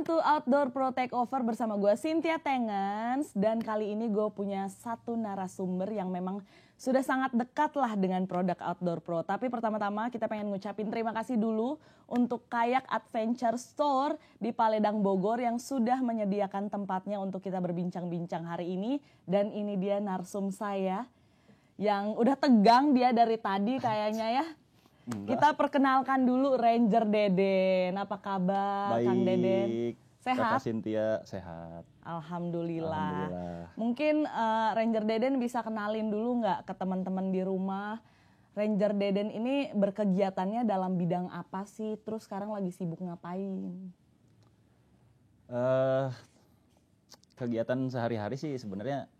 Welcome to Outdoor Pro Takeover bersama gue Cynthia Tengens. Dan kali ini gue punya satu narasumber yang memang sudah sangat dekat lah dengan produk Outdoor Pro. Tapi pertama-tama kita pengen ngucapin terima kasih dulu untuk Kayak Adventure Store di Paledang Bogor yang sudah menyediakan tempatnya untuk kita berbincang-bincang hari ini. Dan ini dia narsum saya yang udah tegang dia dari tadi kayaknya ya. Kita perkenalkan dulu Ranger Deden. Apa kabar? Baik, Kang Deden? Sehat? Kakak Cynthia sehat. Alhamdulillah. Alhamdulillah. Mungkin Ranger Deden bisa kenalin dulu nggak ke teman-teman di rumah. Ranger Deden ini berkegiatannya dalam bidang apa sih? Terus sekarang lagi sibuk ngapain? Kegiatan sehari-hari sih sebenarnya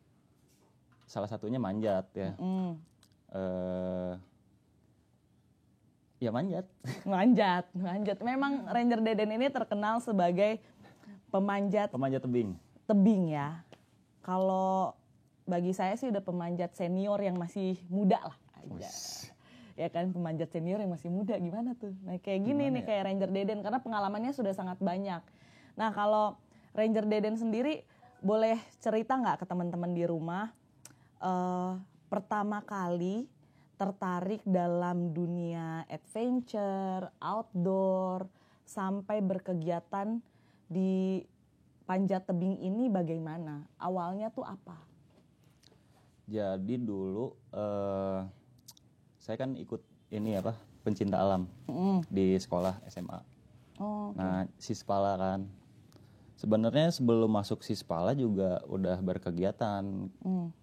salah satunya manjat ya. Ya manjat. Manjat. Memang Ranger Deden ini terkenal sebagai pemanjat Tebing. tebing ya. Kalau bagi saya sih udah pemanjat senior yang masih muda lah aja. Ya kan, pemanjat senior yang masih muda gimana tuh? Nah kayak gini nih kayak Ranger Deden karena pengalamannya sudah sangat banyak. Nah kalau Ranger Deden sendiri boleh cerita nggak ke teman-teman di rumah pertama kali tertarik dalam dunia adventure, outdoor, sampai berkegiatan di panjat tebing ini bagaimana? Awalnya tuh apa? Jadi dulu saya kan ikut ini apa pencinta alam di sekolah SMA. Oh, Nah Sispala kan. Sebenarnya sebelum masuk Sispala juga udah berkegiatan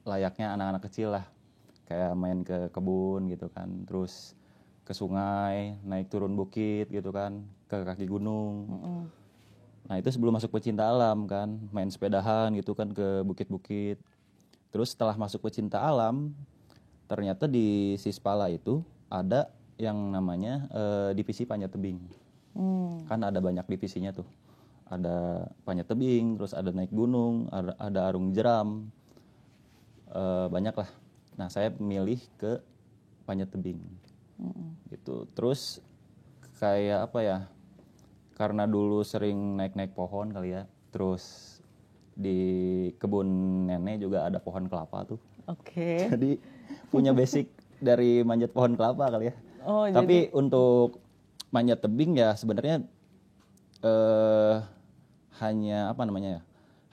layaknya anak-anak kecil lah. Kayak main ke kebun gitu kan, terus ke sungai, naik turun bukit gitu kan, ke kaki gunung. Nah itu sebelum masuk pecinta alam kan, main sepedahan gitu kan ke bukit-bukit. Terus setelah masuk pecinta alam, ternyata di Sispala itu ada yang namanya divisi panjat tebing. Kan ada banyak divisinya tuh. Ada panjat tebing, terus ada naik gunung, ada arung jeram, banyak lah. Nah saya milih ke panjat tebing, gitu. Terus kayak apa ya? Karena dulu sering naik-naik pohon kali ya. Terus di kebun nenek juga ada pohon kelapa tuh. Oke. Jadi punya basic dari manjat pohon kelapa kali ya. Oh, tapi untuk manjat tebing ya sebenarnya hanya apa namanya ya?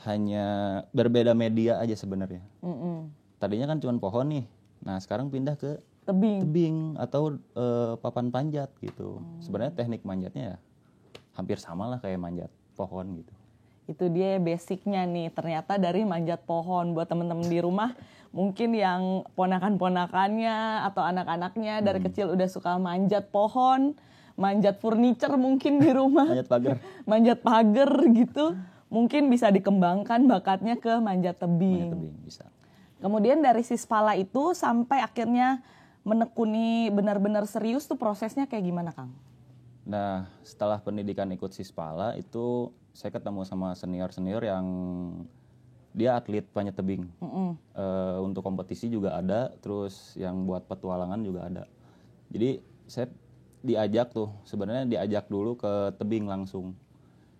Hanya berbeda media aja sebenarnya. Tadinya kan cuma pohon nih. Nah, sekarang pindah ke tebing atau papan panjat gitu. Sebenarnya teknik manjatnya ya hampir sama lah kayak manjat pohon gitu. Itu dia basicnya nih. Ternyata dari manjat pohon. Buat teman-teman di rumah mungkin yang ponakan-ponakannya atau anak-anaknya dari kecil udah suka manjat pohon, manjat furniture mungkin di rumah. Manjat pagar gitu. Mungkin bisa dikembangkan bakatnya ke manjat tebing. Manjat tebing bisa. Kemudian dari Sispala itu sampai akhirnya menekuni benar-benar serius tuh prosesnya kayak gimana, Kang? Nah, setelah pendidikan ikut Sispala itu saya ketemu sama senior-senior yang dia atlet panjat tebing. Untuk kompetisi juga ada, terus yang buat petualangan juga ada. Jadi saya diajak dulu ke tebing langsung.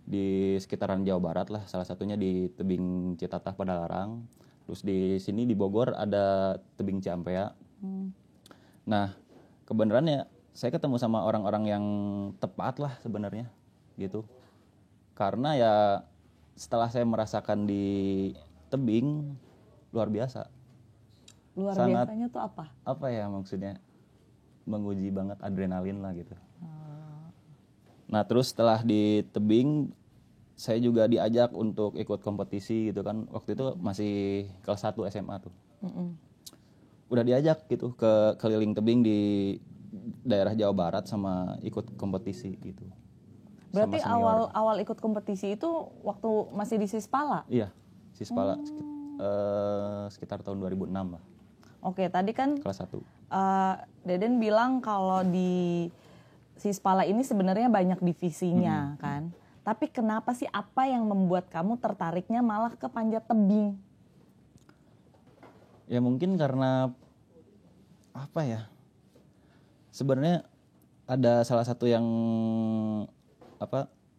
Di sekitaran Jawa Barat lah, salah satunya di tebing Citatah Padalarang. Terus di sini di Bogor ada tebing Ciampea. Nah, kebenarannya saya ketemu sama orang-orang yang tepat lah sebenarnya gitu. Karena ya setelah saya merasakan di tebing luar biasa. Biasanya tuh apa? Apa ya maksudnya? Menguji banget adrenalin lah gitu. Nah, terus setelah di tebing saya juga diajak untuk ikut kompetisi gitu kan. Waktu itu masih kelas 1 SMA tuh. Udah diajak gitu ke keliling tebing di daerah Jawa Barat sama ikut kompetisi gitu. Berarti awal ikut kompetisi itu waktu masih di Sispala? Iya, Sispala sekitar tahun 2006 lah. Oke, tadi kan kelas 1. Deden bilang kalau di Sispala ini sebenarnya banyak divisinya kan. Tapi kenapa sih, apa yang membuat kamu tertariknya malah ke panjat tebing? Ya mungkin karena apa ya? Sebenarnya ada salah satu yang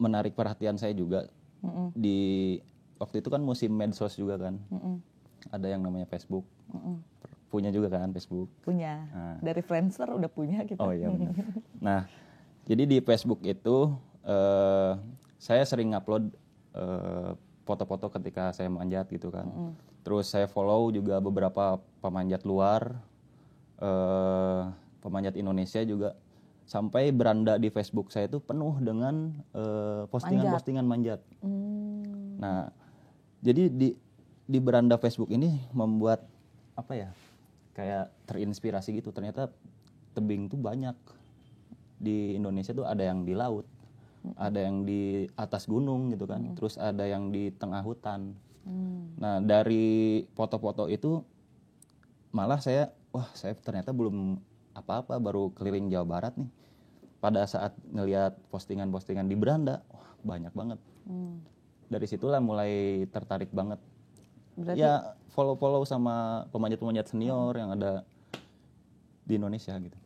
menarik perhatian saya juga. di waktu itu kan musim medsos juga kan. Ada yang namanya Facebook. Punya juga kan Facebook? Punya. Nah. Dari Friendster udah punya kita. Oh iya benar. Nah, jadi di Facebook itu saya sering upload foto-foto ketika saya manjat gitu kan. Terus saya follow juga beberapa pemanjat luar, pemanjat Indonesia juga. Sampai beranda di Facebook saya itu penuh dengan postingan-postingan manjat. Nah, jadi di beranda Facebook ini membuat apa ya? Kayak terinspirasi gitu. Ternyata tebing tuh banyak di Indonesia tuh, ada yang di laut, ada yang di atas gunung gitu kan, terus ada yang di tengah hutan. Nah dari foto-foto itu malah saya ternyata belum apa-apa, baru keliling Jawa Barat nih. Pada saat ngelihat postingan-postingan di beranda, banyak banget. Dari situlah mulai tertarik banget. Berarti Ya follow sama pemanjat-pemanjat senior yang ada di Indonesia gitu.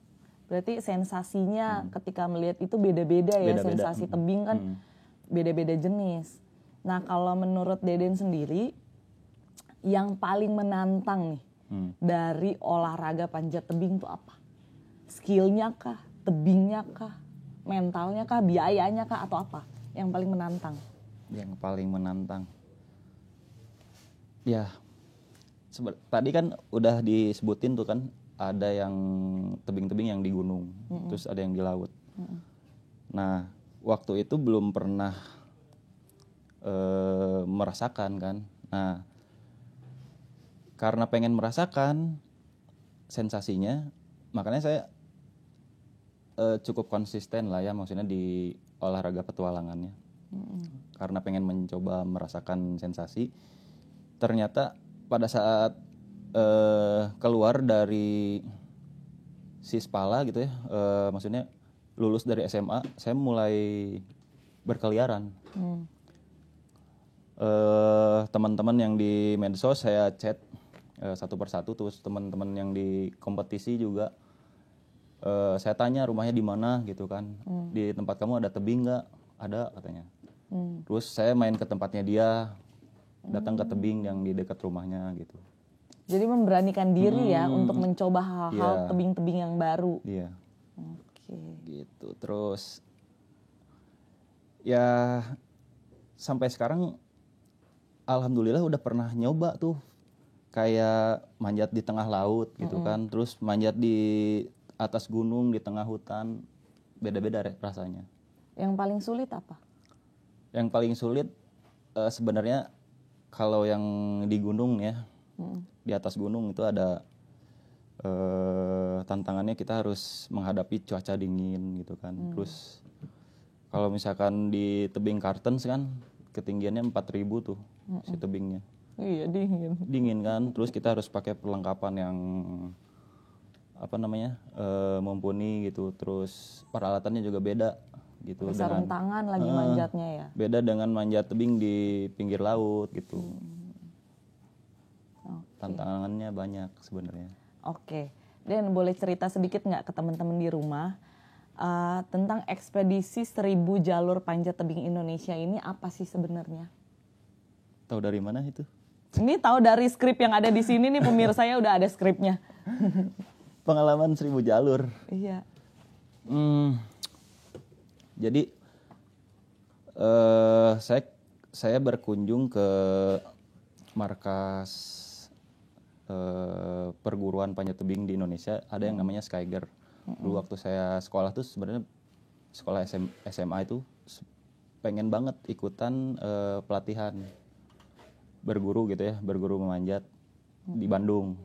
Berarti sensasinya ketika melihat itu beda-beda ya, Beda-beda. sensasi tebing kan beda-beda jenis. Nah kalau menurut Deden sendiri, yang paling menantang nih dari olahraga panjat tebing itu apa? Skillnya kah, tebingnya kah, mentalnya kah, biayanya kah, atau apa yang paling menantang? Yang paling menantang, ya tadi kan udah disebutin tuh kan, ada yang tebing-tebing yang di gunung, terus ada yang di laut. Nah, waktu itu belum pernah merasakan kan. Nah, karena pengen merasakan sensasinya, makanya saya cukup konsisten lah ya, maksudnya di olahraga petualangannya. Karena pengen mencoba merasakan sensasi. Ternyata pada saat keluar dari Sispala gitu ya, maksudnya lulus dari SMA, saya mulai berkeliaran. Teman-teman yang di medsos saya chat satu persatu, terus teman-teman yang di kompetisi juga saya tanya rumahnya di mana gitu kan. Di tempat kamu ada tebing nggak? Ada katanya. Terus saya main ke tempatnya dia, datang ke tebing yang di dekat rumahnya gitu. Jadi memberanikan diri ya untuk mencoba hal-hal Iya. tebing-tebing yang baru. Iya. Oke. Gitu. Terus ya sampai sekarang alhamdulillah udah pernah nyoba tuh kayak manjat di tengah laut gitu kan, terus manjat di atas gunung di tengah hutan, beda-beda rasanya. Yang paling sulit apa? Yang paling sulit sebenarnya kalau yang di gunung ya, di atas gunung itu ada tantangannya, kita harus menghadapi cuaca dingin gitu kan. Terus kalau misalkan di tebing Kartens kan ketinggiannya 4.000 tuh si tebingnya. Iya, dingin. Dingin kan, terus kita harus pakai perlengkapan yang apa namanya mumpuni gitu, terus peralatannya juga beda gitu. Sarung tangan lagi manjatnya ya. Beda dengan manjat tebing di pinggir laut gitu. Tantangannya banyak sebenarnya. Oke, Dan boleh cerita sedikit nggak ke teman-teman di rumah tentang ekspedisi 1000 jalur panjat tebing Indonesia ini apa sih sebenarnya? Tahu dari mana itu? Ini tahu dari skrip yang ada di sini nih, pemirsa ya, udah ada skripnya. Pengalaman 1000 jalur. Iya. Jadi saya berkunjung ke markas perguruan panjat tebing di Indonesia. Ada yang namanya Skyger. Dulu waktu saya sekolah tuh sebenarnya sekolah SMA itu pengen banget ikutan pelatihan berguru gitu ya, berguru memanjat di Bandung.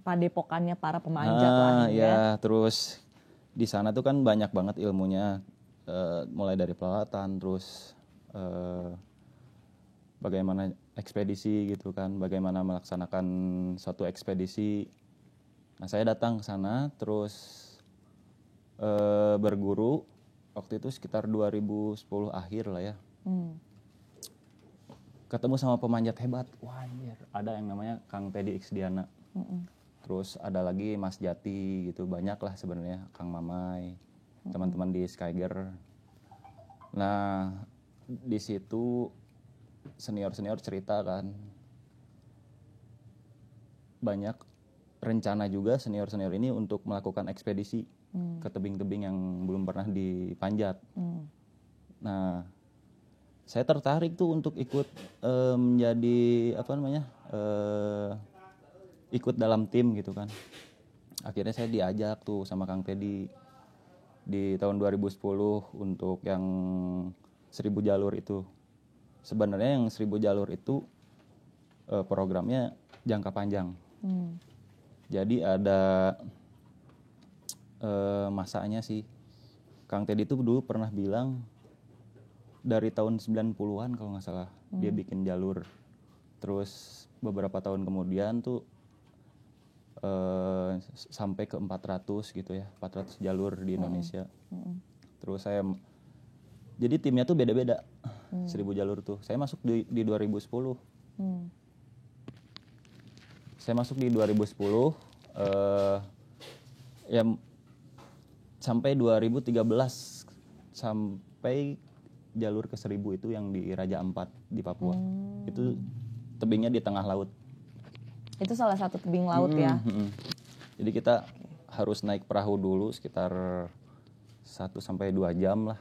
Padepokannya para pemanjat lah ya. Terus di sana tuh kan banyak banget ilmunya, mulai dari peralatan, terus bagaimana ekspedisi gitu kan, bagaimana melaksanakan suatu ekspedisi. Nah saya datang ke sana, terus berguru waktu itu sekitar 2010 akhir lah ya. Ketemu sama pemanjat hebat, wah anjir, ada yang namanya Kang Teddy Xdiana. Terus ada lagi Mas Jati gitu, banyak lah sebenarnya, Kang Mamai, teman-teman di Skyger. Nah di situ senior cerita kan, banyak rencana juga senior ini untuk melakukan ekspedisi ke tebing-tebing yang belum pernah dipanjat. Nah, saya tertarik tuh untuk ikut menjadi ikut dalam tim gitu kan. Akhirnya saya diajak tuh sama Kang Teddy di tahun 2010 untuk yang 1000 jalur itu. Sebenarnya yang 1000 jalur itu programnya jangka panjang. Jadi ada masanya sih. Kang Teddy itu dulu pernah bilang dari tahun 90-an kalau nggak salah dia bikin jalur. Terus beberapa tahun kemudian tuh sampai ke 400 gitu ya, 400 jalur di Indonesia. Terus jadi timnya tuh beda-beda, 1000 jalur tuh. Saya masuk di 2010. Saya masuk di 2010, ya sampai 2013, sampai jalur ke 1000 itu yang di Raja Ampat di Papua. Itu tebingnya di tengah laut. Itu salah satu tebing laut ya. Jadi kita harus naik perahu dulu sekitar 1 sampai 2 jam lah.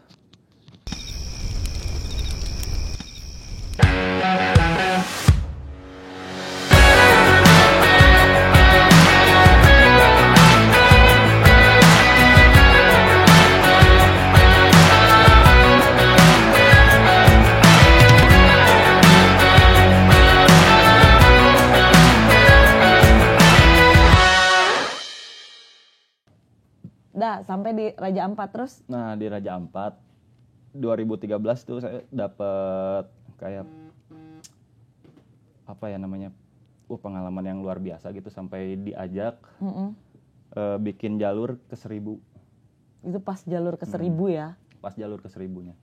Sampai di Raja Ampat terus. Nah, di Raja Ampat 2013 tuh saya dapat kayak apa ya namanya, pengalaman yang luar biasa gitu, sampai diajak bikin jalur ke 1000. Itu pas jalur ke 1000 ya? Pas jalur ke 1000-nya.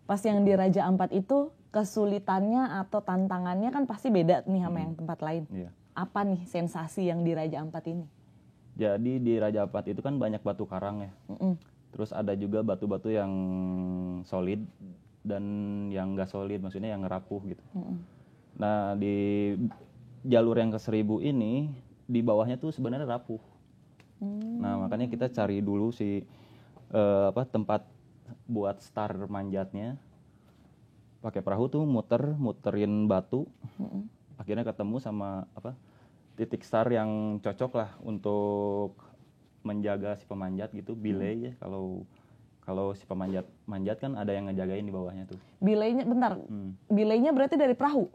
Pas yang di Raja Ampat itu kesulitannya atau tantangannya kan pasti beda nih sama yang tempat lain. Iya. Apa nih sensasi yang di Raja Ampat ini? Jadi di Raja Ampat itu kan banyak batu karang ya. Terus ada juga batu-batu yang solid dan yang nggak solid, maksudnya yang rapuh gitu. Nah, di jalur yang ke 1000 ini di bawahnya tuh sebenarnya rapuh. Nah, makanya kita cari dulu tempat buat start manjatnya. Pakai perahu tuh muterin batu. Akhirnya ketemu sama titik start yang cocok lah untuk menjaga si pemanjat gitu, belay ya. Kalau si pemanjat kan ada yang ngejagain di bawahnya tuh. Belaynya bentar. Belaynya berarti dari perahu?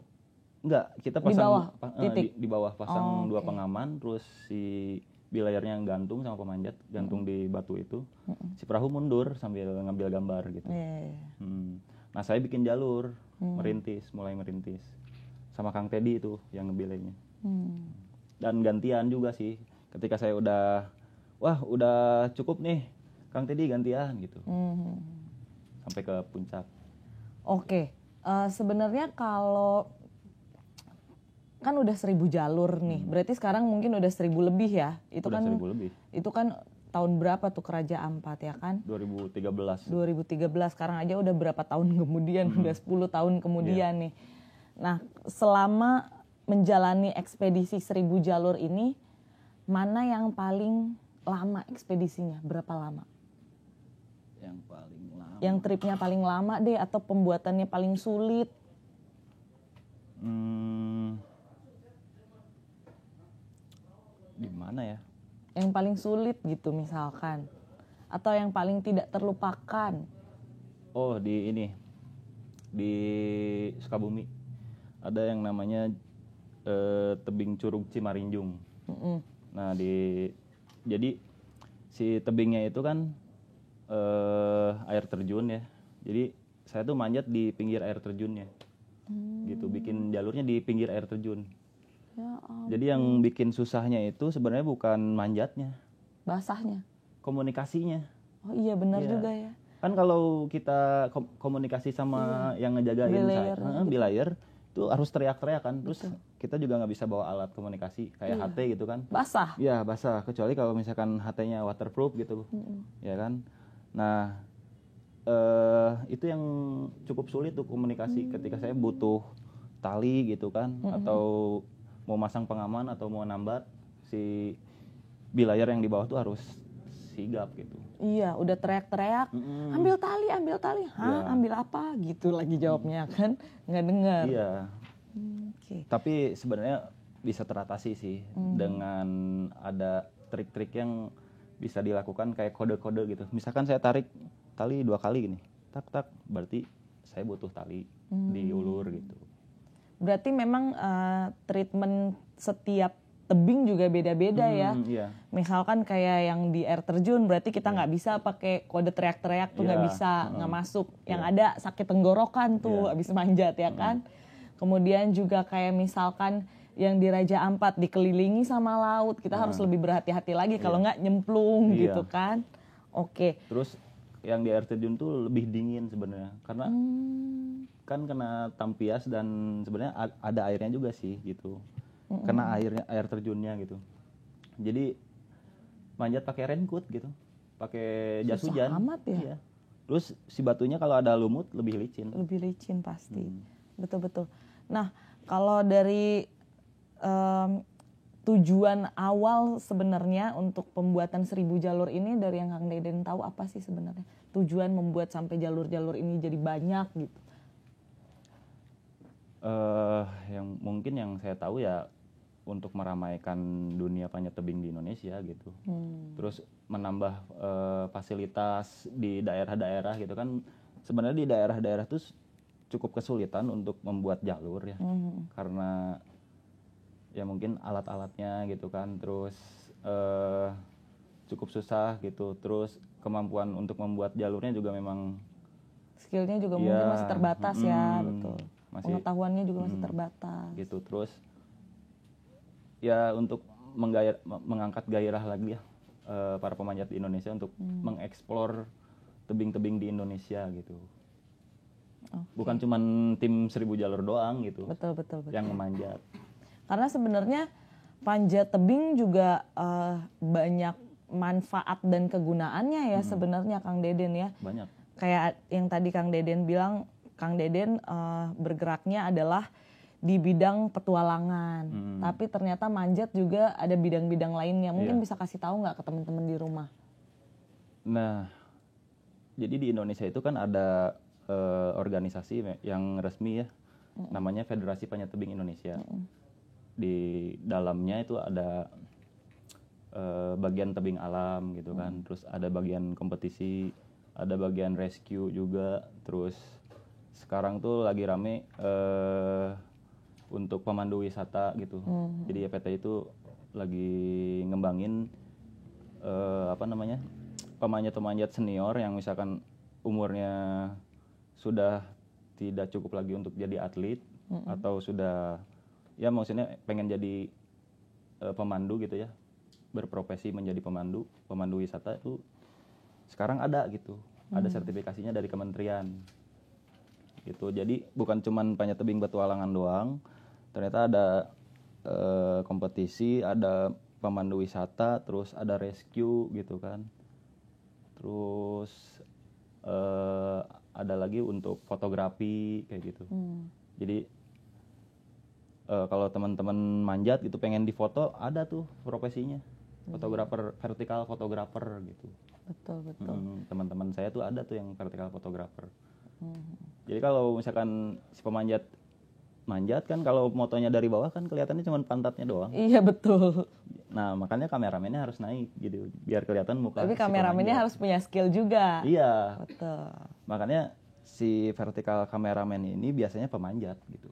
Enggak, kita pasang di bawah titik. Di bawah pasang 2 pengaman, terus si belayarnya gantung sama pemanjat, gantung di batu itu. Si perahu mundur sambil ngambil gambar gitu. Nah, saya bikin jalur, mulai merintis. Sama Kang Teddy itu yang ngebelaynya. Dan gantian juga sih. Ketika saya udah cukup nih, Kang Teddy gantian gitu. Sampai ke puncak. Oke. Sebenarnya kalau kan udah 1000 jalur nih, berarti sekarang mungkin udah 1000 lebih ya. Itu udah kan 1000 lebih. Itu kan tahun berapa tuh ke Raja Ampat ya kan? 2013. 2013, sekarang aja udah berapa tahun kemudian, udah 10 tahun kemudian nih. Nah, selama menjalani ekspedisi 1000 jalur ini, mana yang paling lama ekspedisinya? Berapa lama? Yang paling lama. Yang tripnya paling lama deh, atau pembuatannya paling sulit? Di mana ya? Yang paling sulit gitu misalkan. Atau yang paling tidak terlupakan? Oh, di Sukabumi. Ada yang namanya tebing Curug Cimarinjung. Nah, jadi si tebingnya itu kan air terjun ya. Jadi saya tuh manjat di pinggir air terjunnya. Gitu, bikin jalurnya di pinggir air terjun. Ya, jadi yang bikin susahnya itu sebenarnya bukan manjatnya. Basahnya. Komunikasinya. Oh iya, benar juga ya. Kan kalau kita komunikasi sama yang ngejagain belayar itu harus teriak-teriak kan. Terus kita juga nggak bisa bawa alat komunikasi kayak HT gitu kan. Basah. Iya, basah. Kecuali kalau misalkan HT-nya waterproof gitu. Ya kan. Nah, itu yang cukup sulit tuh komunikasi ketika saya butuh tali gitu kan, atau mau masang pengaman atau mau nambat, si bilayer yang di bawah tuh harus sigap gitu. Iya, udah teriak-teriak, ambil tali, hah, ambil apa? Gitu lagi jawabnya kan, nggak dengar. Iya. Oke. Tapi sebenarnya bisa teratasi sih dengan ada trik-trik yang bisa dilakukan kayak kode-kode gitu. Misalkan saya tarik tali 2 kali gini, tak, berarti saya butuh tali diulur gitu. Berarti memang treatment setiap tebing juga beda-beda ya. Iya. Misalkan kayak yang di air terjun, berarti kita nggak bisa pakai kode teriak-teriak tuh, nggak bisa, nggak masuk. Yang ada sakit tenggorokan tuh abis manjat ya kan. Kemudian juga kayak misalkan yang di Raja Ampat dikelilingi sama laut, kita harus lebih berhati-hati lagi kalau nggak nyemplung gitu kan. Oke. Terus yang di air terjun tuh lebih dingin sebenarnya karena kan kena tampias dan sebenarnya ada airnya juga sih gitu. Kena air terjunnya gitu. Jadi manjat pakai raincoat gitu. Pakai jas hujan. Susah amat ya. Iya. Terus si batunya kalau ada lumut lebih licin. Lebih licin pasti. Betul-betul. Nah, kalau dari tujuan awal sebenarnya untuk pembuatan 1000 jalur ini, dari yang Kang Deden tahu apa sih sebenarnya tujuan membuat sampai jalur-jalur ini jadi banyak gitu? Yang mungkin yang saya tahu ya untuk meramaikan dunia panjat tebing di Indonesia gitu. Terus menambah fasilitas di daerah-daerah gitu kan. Sebenarnya di daerah-daerah tuh cukup kesulitan untuk membuat jalur ya. Karena ya mungkin alat-alatnya gitu kan, terus cukup susah gitu, terus kemampuan untuk membuat jalurnya juga memang skillnya juga mungkin masih terbatas ya, betul. Pengetahuannya juga masih terbatas. Gitu, terus ya untuk mengangkat gairah lagi ya para pemanjat di Indonesia untuk mengeksplor tebing-tebing di Indonesia gitu. Bukan cuman tim 1000 jalur doang gitu. Betul. Yang memanjat. Karena sebenarnya panjat tebing juga banyak manfaat dan kegunaannya ya sebenarnya Kang Deden ya. Banyak. Kayak yang tadi Kang Deden bilang, Kang Deden bergeraknya adalah di bidang petualangan. Tapi ternyata manjat juga ada bidang-bidang lainnya. Mungkin bisa kasih tahu nggak ke teman-teman di rumah? Nah, jadi di Indonesia itu kan ada organisasi yang resmi ya, namanya Federasi Panjat Tebing Indonesia. Di dalamnya itu ada bagian tebing alam gitu kan, terus ada bagian kompetisi, ada bagian rescue juga, terus sekarang tuh lagi rame untuk pemandu wisata gitu. Jadi PT itu lagi ngembangin pemanjat-pemanjat senior yang misalkan umurnya sudah tidak cukup lagi untuk jadi atlet atau sudah ya maksudnya pengen jadi pemandu gitu ya, berprofesi menjadi pemandu wisata itu sekarang ada gitu, ada sertifikasinya dari kementerian gitu. Jadi bukan cuman panjat tebing petualangan doang, ternyata ada kompetisi, ada pemandu wisata, terus ada rescue gitu kan, terus ada lagi untuk fotografi kayak gitu. Jadi kalau teman-teman manjat gitu pengen difoto, ada tuh profesinya, fotografer, vertical fotografer gitu. Betul. Teman-teman saya tuh ada tuh yang vertical fotografer. Jadi kalau misalkan si pemanjat manjat kan, kalau motonya dari bawah kan kelihatannya cuma pantatnya doang. Iya betul. Nah makanya kameramennya harus naik gitu biar kelihatan muka. Tapi kameramennya harus punya skill juga. Iya. Betul. Makanya si vertical kameramen ini biasanya pemanjat gitu.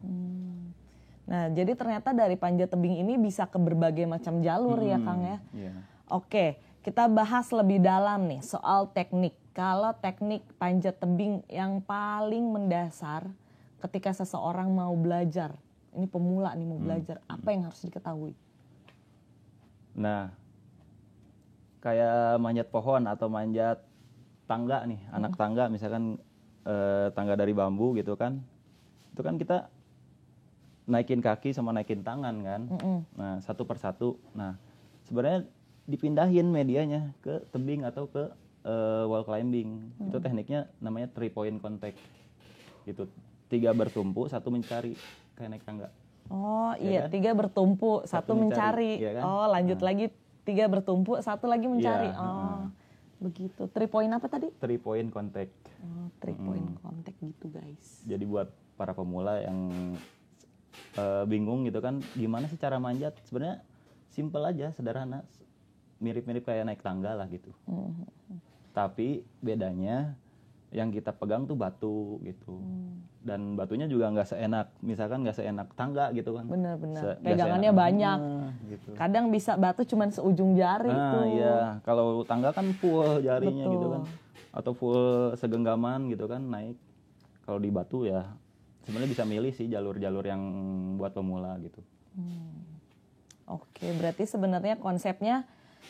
Nah jadi ternyata dari panjat tebing ini bisa ke berbagai macam jalur ya Kang ya. Iya. Oke, kita bahas lebih dalam nih soal teknik. Kalau teknik panjat tebing yang paling mendasar ketika seseorang mau belajar, ini pemula nih mau belajar, apa yang harus diketahui? Nah, kayak manjat pohon atau manjat tangga nih, anak tangga misalkan tangga dari bambu gitu kan, itu kan kita naikin kaki sama naikin tangan kan, nah satu persatu. Nah sebenarnya dipindahin medianya ke tebing atau ke wall climbing. Itu tekniknya namanya 3 point contact. Gitu. 3 bertumpu, 1 mencari kayak naik tangga. Oh Ya iya, kan? 3 bertumpu, 1 1 mencari. mencari, ya kan? Oh lanjut lagi 3 bertumpu, 1 lagi mencari. Iya, Oh begitu. 3 point apa tadi? 3 point contact. Oh 3 point contact gitu guys. Jadi buat para pemula yang bingung gitu kan, gimana sih cara manjat? Sebenarnya simple aja, sederhana, mirip-mirip kayak naik tangga lah gitu. Tapi bedanya yang kita pegang tuh batu gitu, dan batunya juga nggak seenak, misalkan nggak seenak tangga gitu kan. Benar-benar. Nggak Pegangannya seenak, banyak. gitu. Kadang bisa batu cuman seujung jari tuh. Iya, kalau tangga kan full jarinya Betul. gitu kan, atau full segenggaman gitu kan naik. Kalau di batu ya sebenarnya bisa milih sih jalur-jalur yang buat pemula gitu. Oke, berarti sebenarnya konsepnya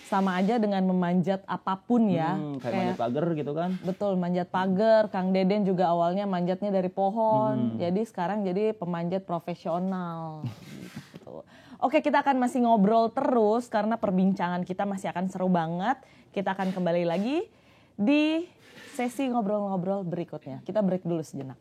sama aja dengan memanjat apapun ya. Kayak manjat pagar gitu kan. Betul, manjat pagar. Kang Deden juga awalnya manjatnya dari pohon. Jadi sekarang jadi pemanjat profesional. Gitu. Oke, kita akan masih ngobrol terus karena perbincangan kita masih akan seru banget. Kita akan kembali lagi di sesi ngobrol-ngobrol berikutnya. Kita break dulu sejenak.